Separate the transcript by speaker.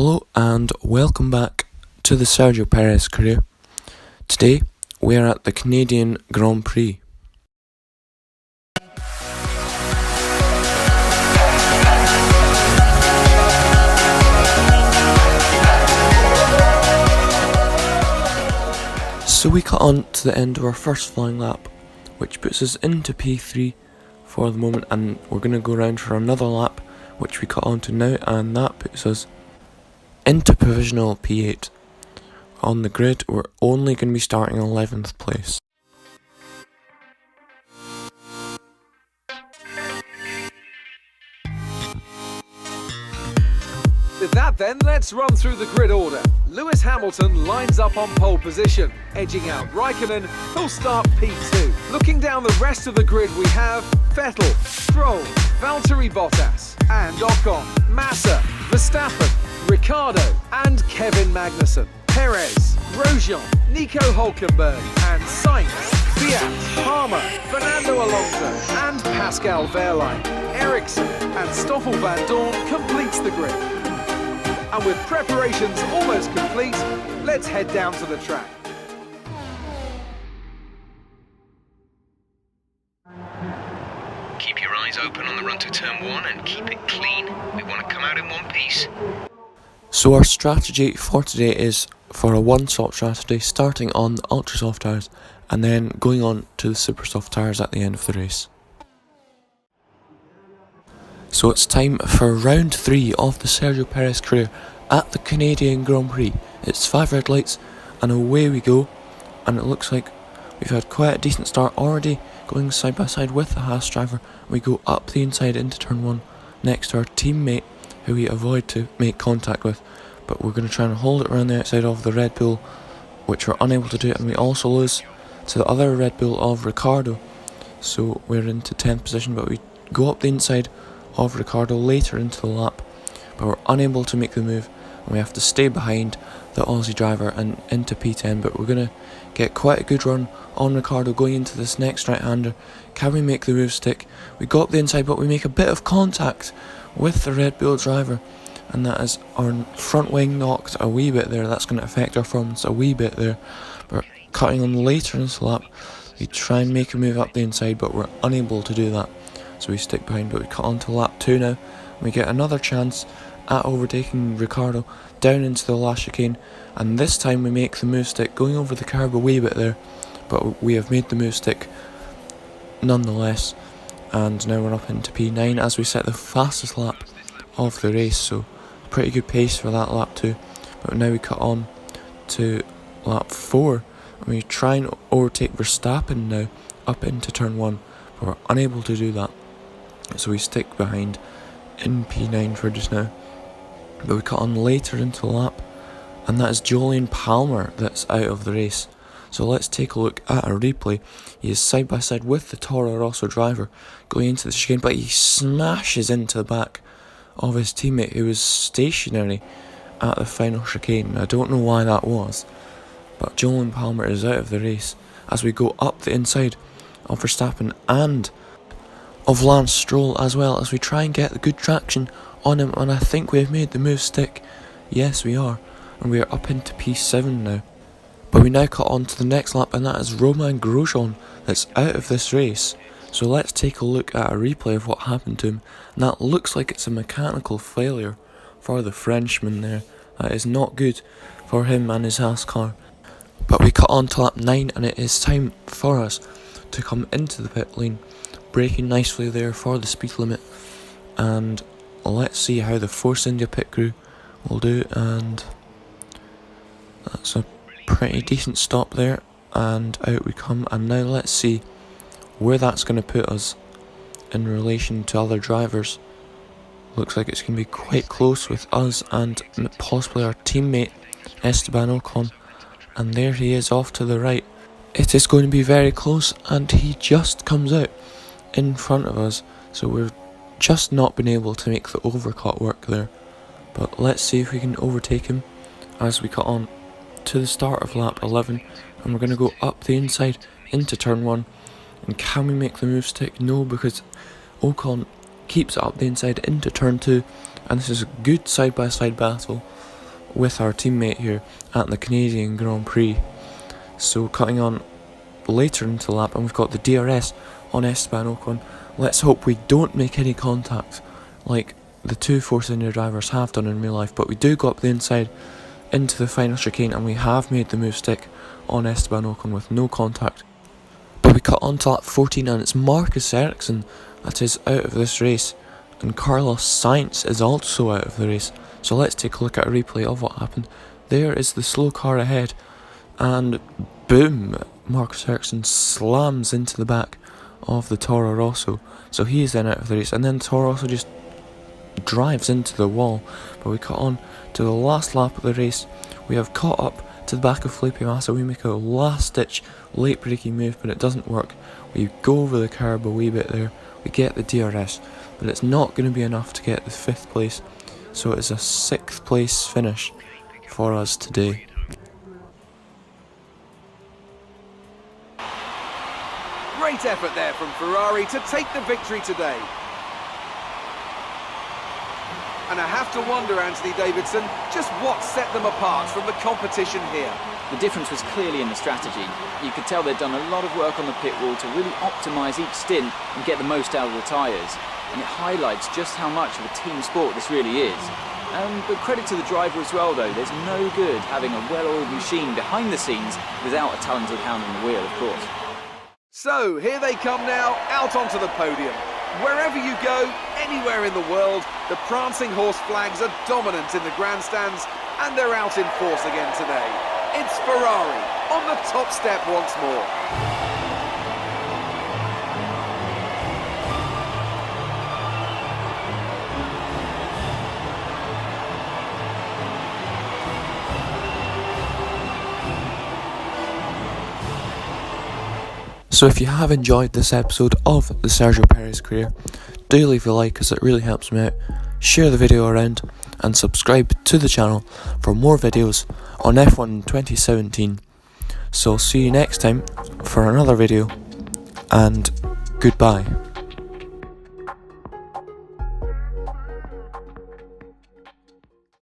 Speaker 1: Hello and welcome back to the Sergio Perez career. Today we are at the Canadian Grand Prix. So we cut on to the end of our first flying lap, which puts us into P3 for the moment, and we're going to go around for another lap, which we cut on to now, and that puts us into provisional P8. On the grid, we're only going to be starting 11th place.
Speaker 2: With that then, let's run through the grid order. Lewis Hamilton lines up on pole position, edging out Raikkonen, who'll start P2. Looking down the rest of the grid, we have Vettel, Stroll, Valtteri Bottas, and Ocon, Massa, Verstappen, Ricciardo, and Kevin Magnussen. Perez, Grosjean, Nico Hülkenberg, and Sainz, Fiat, Palmer, Fernando Alonso, and Pascal Wehrlein. Ericsson and Stoffel van Dorn completes the grid. And with preparations almost complete, let's head down to the track.
Speaker 3: Keep your eyes open on the run to turn 1 and keep it clean. We want to come out in one piece.
Speaker 1: So our strategy for today is for a one-stop strategy, starting on the ultra soft tyres and then going on to the super soft tyres at the end of the race. So it's time for round 3 of the Sergio Perez career at the Canadian Grand Prix. It's 5 red lights and away we go, and it looks like we've had quite a decent start already, going side by side with the Haas driver. We go up the inside into turn 1 next to our teammate, who we avoid to make contact with, but we're going to try and hold it around the outside of the Red Bull, which we're unable to do, and we also lose to the other Red Bull of Ricciardo, so we're into 10th position, but we go up the inside of Ricciardo later into the lap, but we're unable to make the move, and we have to stay behind the Aussie driver and into P10, but we're going to get quite a good run on Ricciardo going into this next right-hander. Can we make the move stick? We go up the inside, but we make a bit of contact with the Red Bull driver, and that is our front wing knocked a wee bit there. That's going to affect our performance a wee bit there. But cutting on later in this lap, we try and make a move up the inside, but we're unable to do that, so we stick behind. But we cut on to lap 2 now, and we get another chance at overtaking Ricciardo down into the last chicane, and this time we make the move stick, going over the curb a wee bit there, but we have made the move stick nonetheless. And now we're up into P9 as we set the fastest lap of the race, so pretty good pace for that lap too. But now we cut on to lap 4 and we try and overtake Verstappen now up into turn 1, but we're unable to do that, so we stick behind in P9 for just now. But we cut on later into the lap, and that is Jolyon Palmer that's out of the race. So let's take a look at a replay. He is side by side with the Toro Rosso driver going into the chicane, but he smashes into the back of his teammate who was stationary at the final chicane. I don't know why that was, but Jolyon Palmer is out of the race as we go up the inside of Verstappen and of Lance Stroll, as well as we try and get the good traction on him, and I think we've made the move stick. Yes, we are, and we are up into P7 now. But we now cut on to the next lap, and that is Romain Grosjean that's out of this race. So let's take a look at a replay of what happened to him, and that looks like it's a mechanical failure for the Frenchman there. That is not good for him and his Haas car. But we cut on to lap 9, and it is time for us to come into the pit lane, braking nicely there for the speed limit. And let's see how the Force India pit crew will do, and that's a pretty decent stop there, and out we come. And now let's see where that's going to put us in relation to other drivers. Looks like it's going to be quite close with us and possibly our teammate Esteban Ocon, and there he is off to the right. It is going to be very close, and he just comes out in front of us, so we've just not been able to make the overcut work there. But let's see if we can overtake him as we cut on to the start of lap 11, and we're going to go up the inside into turn 1. And can we make the move stick? No, because Ocon keeps it up the inside into turn 2, and this is a good side by side battle with our teammate here at the Canadian Grand Prix. So cutting on later into the lap, and we've got the DRS on Esteban Ocon. Let's hope we don't make any contact like the two Force India drivers have done in real life, but we do go up the inside into the final chicane, and we have made the move stick on Esteban Ocon with no contact. But we cut on to lap 14, and it's Marcus Ericsson that is out of this race, and Carlos Sainz is also out of the race. So let's take a look at a replay of what happened. There is the slow car ahead, and boom, Marcus Ericsson slams into the back of the Toro Rosso, so he is then out of the race, and then Toro Rosso just drives into the wall. But we cut on to the last lap of the race. We have caught up to the back of Felipe Massa. We make a last ditch late braking move, but it doesn't work. We go over the curb a wee bit there, we get the DRS, but it's not going to be enough to get the 5th place, so it's a 6th place finish for us today.
Speaker 2: Great effort there from Ferrari to take the victory today. And I have to wonder, Anthony Davidson, just what set them apart from the competition here.
Speaker 4: The difference was clearly in the strategy. You could tell they'd done a lot of work on the pit wall to really optimise each stint and get the most out of the tyres. And it highlights just how much of a team sport this really is. But credit to the driver as well, though. There's no good having a well-oiled machine behind the scenes without a talented hand on the wheel, of course.
Speaker 2: So, here they come now, out onto the podium. Wherever you go, anywhere in the world, the prancing horse flags are dominant in the grandstands, and they're out in force again today. It's Ferrari on the top step once more.
Speaker 1: So if you have enjoyed this episode of the Sergio Perez career, do leave a like as it really helps me out, share the video around, and subscribe to the channel for more videos on F1 in 2017. So see you next time for another video, and goodbye.